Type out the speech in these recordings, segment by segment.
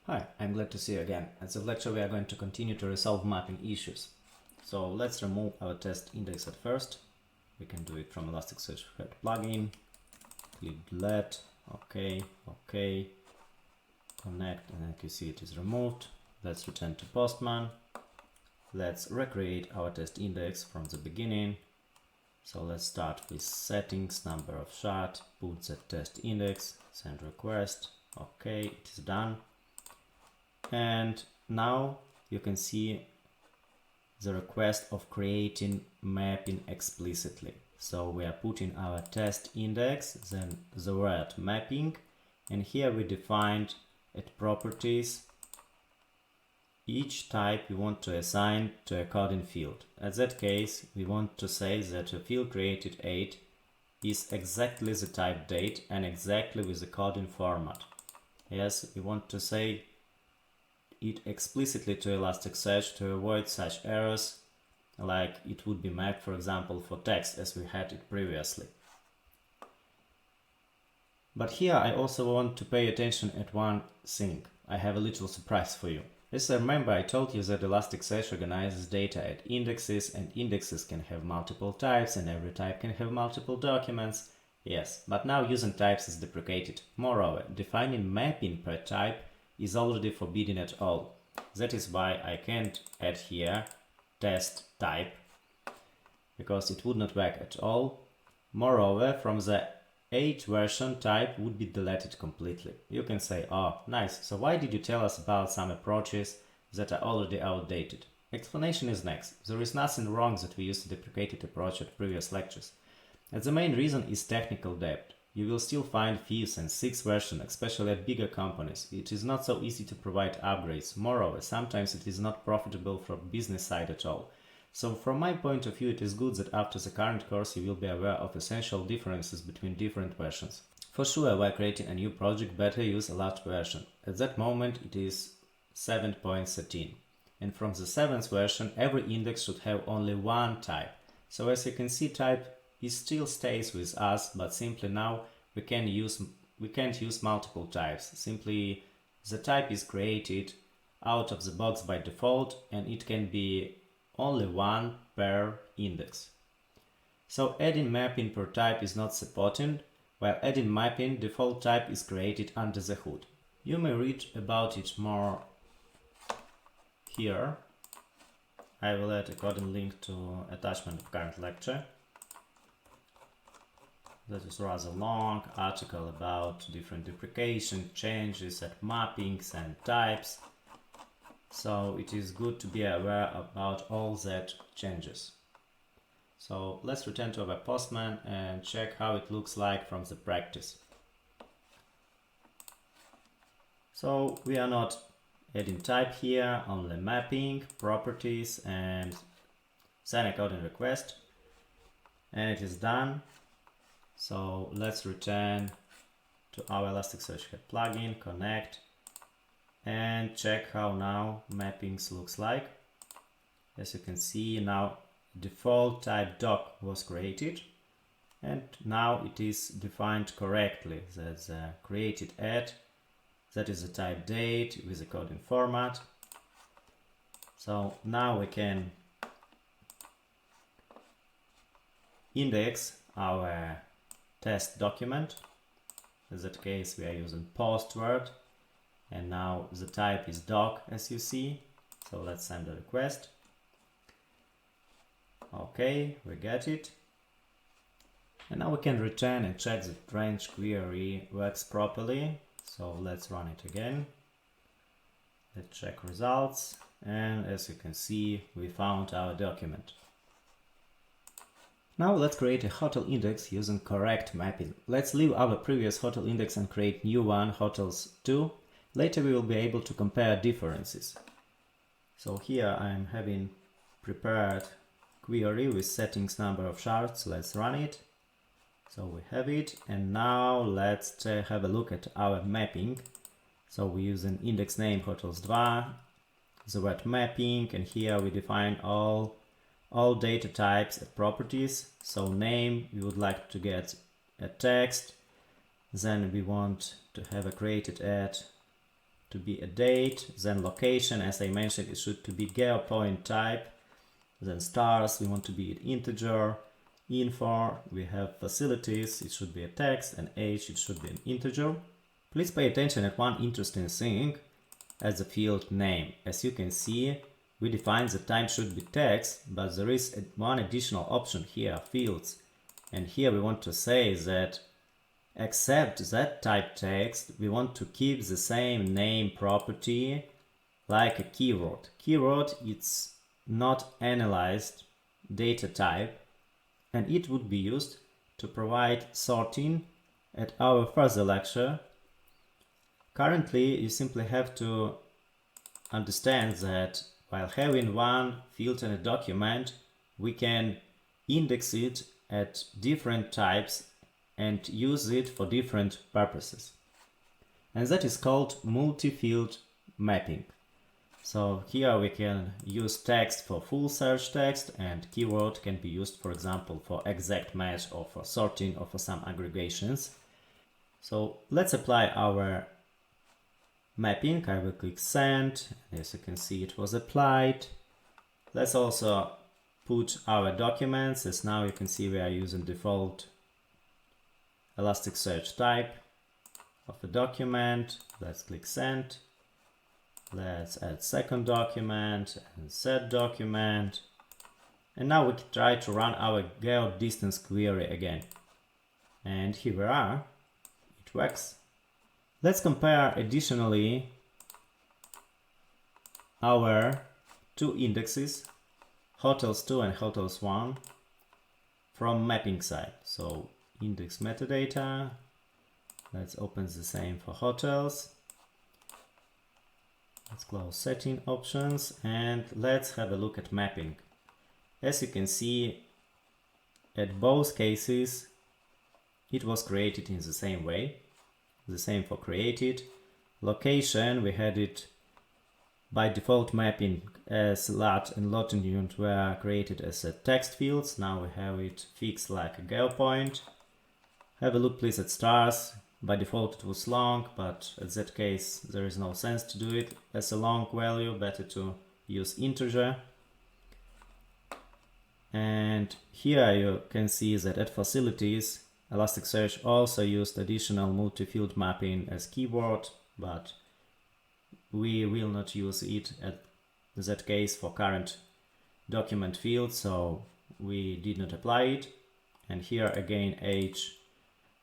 Hi, I'm glad to see you again. In this lecture we are going to continue to resolve mapping issues. So let's remove our test index at first. We can do it from Elasticsearch Head plugin. Click delete, OK, connect, and you see it is removed. Let's return to Postman. Let's recreate our test index from the beginning. So let's start with settings, number of shard, put the test index, send request. OK, it is done. And now you can see the request of creating mapping explicitly. So we are putting our test index, then the word mapping, and here we defined at properties each type we want to assign to a coding field. At that case, we want to say that a field created 8 is exactly the type date and exactly with the coding format. Yes, we want to say it explicitly to Elasticsearch to avoid such errors like it would be mapped, for example, for text as we had it previously. But here I also want to pay attention at one thing. I have a little surprise for you. As I remember, I told you that Elasticsearch organizes data at indexes, and indexes can have multiple types and every type can have multiple documents. Yes, but now using types is deprecated. Moreover, defining mapping per type is already forbidden at all. That is why I can't add here test type, because it would not work at all. Moreover, from the 8 version, type would be deleted completely. You can say, oh, nice, so why did you tell us about some approaches that are already outdated? Explanation is next. There is nothing wrong that we used a deprecated approach at previous lectures. And the main reason is technical debt. You will still find 5th and 6th version, especially at bigger companies. It is not so easy to provide upgrades. Moreover, sometimes it is not profitable from business side at all. So from my point of view, it is good that after the current course you will be aware of essential differences between different versions. For sure, while creating a new project, better use a large version. At that moment it is 7.13. And from the 7th version, every index should have only one type. So as you can see, type it still stays with us, but simply now we can't use multiple types. Simply the type is created out of the box by default, and it can be only one per index. So adding mapping per type is not supported, while adding mapping default type is created under the hood. You may read about it more here. I will add a coding link to attachment of current lecture. That is rather long article about different deprecation, changes at mappings and types. So it is good to be aware about all that changes. So let's return to our Postman and check how it looks like from the practice. So we are not adding type here, only mapping, properties, and send a coding request. And it is done. So let's return to our Elasticsearch Head plugin, connect, and check how now mappings looks like. As you can see, now default type doc was created, and now it is defined correctly. That's created at, that is the type date with the coding format. So now we can index our test document. In that case we are using post word, and now the type is doc, as you see. So let's send a request. Okay, we get it. And now we can return and check the range query works properly. So let's run it again. Let's check results, and as you can see, we found our document. Now let's create a hotel index using correct mapping. Let's leave our previous hotel index and create new one, hotels 2. Later we will be able to compare differences. So here I am having prepared query with settings, number of shards. Let's run it. So we have it, and now let's have a look at our mapping. So we use an index name hotels 2, the word mapping, and here we define all data types and properties. So name, we would like to get a text, then we want to have a created at to be a date, then location, as I mentioned, it should to be geopoint type, then stars, we want to be an integer, info, we have facilities, it should be a text, and age, it should be an integer. Please pay attention at one interesting thing as the field name. As you can see, we defined the type should be text, but there is one additional option here, fields. And here we want to say that except that type text, we want to keep the same name property like a keyword. Keyword, it's not analyzed data type, and it would be used to provide sorting at our further lecture. Currently, you simply have to understand that while having one field in a document, we can index it at different types and use it for different purposes. And that is called multi-field mapping. So here we can use text for full search text, and keyword can be used, for example, for exact match or for sorting or for some aggregations. So let's apply our mapping. I will click send. As you can see, it was applied. Let's also put our documents, as now you can see we are using default Elasticsearch type of a document. Let's click send. Let's add second document and set document. And now we can try to run our geodistance query again. And here we are. It works. Let's compare additionally our two indexes, hotels2 and hotels1, from mapping side. So index metadata. Let's open the same for hotels. Let's close setting options and let's have a look at mapping. As you can see, at both cases, it was created in the same way. The same for created. Location, we had it by default mapping as lat and longitude were created as a text fields. Now we have it fixed like a geopoint. Have a look please at stars. By default it was long, but in that case there is no sense to do it as a long value, better to use integer. And here you can see that at facilities, Elasticsearch also used additional multi-field mapping as keyword, but we will not use it at that case for current document field, so we did not apply it. And here again age,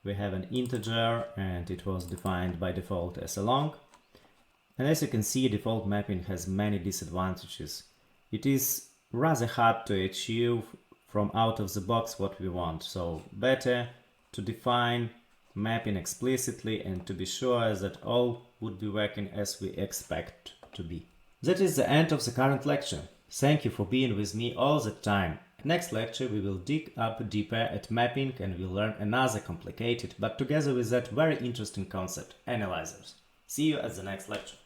we have an integer and it was defined by default as a long. And as you can see, default mapping has many disadvantages. It is rather hard to achieve from out of the box what we want, so better to define mapping explicitly and to be sure that all would be working as we expect to be. That is the end of the current lecture. Thank you for being with me all the time. Next lecture we will dig up deeper at mapping and we'll learn another complicated but together with that very interesting concept, analyzers. See you at the next lecture.